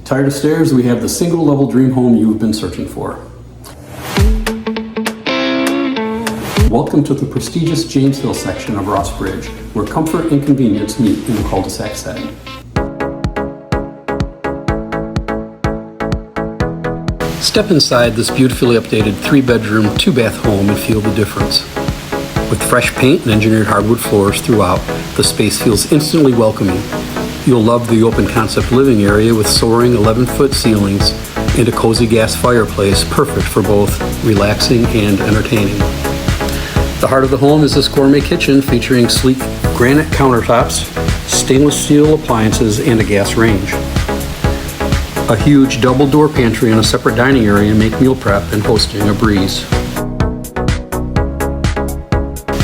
Tired of stairs? We have the single-level dream home you've been searching for. Welcome to the prestigious James Hill section of Ross Bridge, where comfort and convenience meet in the cul-de-sac setting. Step inside this beautifully updated 3-bedroom, 2-bath home and feel the difference. With fresh paint and engineered hardwood floors throughout, the space feels instantly welcoming. You'll love the open concept living area with soaring 11-foot ceilings and a cozy gas fireplace, perfect for both relaxing and entertaining. The heart of the home is this gourmet kitchen featuring sleek granite countertops, stainless steel appliances, and a gas range. A huge double-door pantry and a separate dining area make meal prep and hosting a breeze.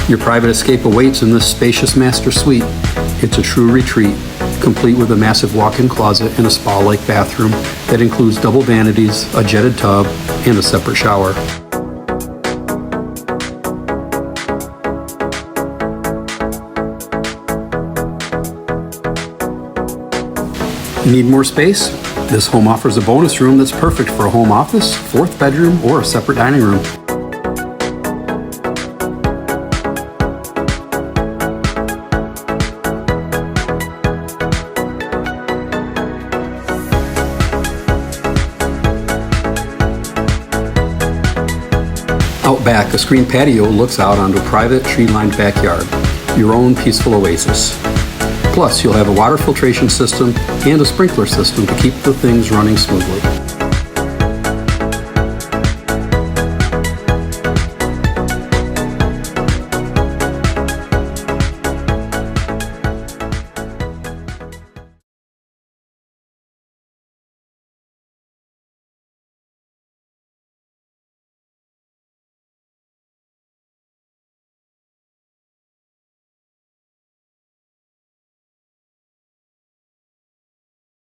Your private escape awaits in this spacious master suite. It's a true retreat, complete with a massive walk-in closet and a spa-like bathroom that includes double vanities, a jetted tub, and a separate shower. Need more space? This home offers a bonus room that's perfect for a home office, 4th bedroom, or a separate dining room. Out back, a screened patio looks out onto a private tree-lined backyard, your own peaceful oasis. Plus, you'll have a water filtration system and a sprinkler system to keep the things running smoothly.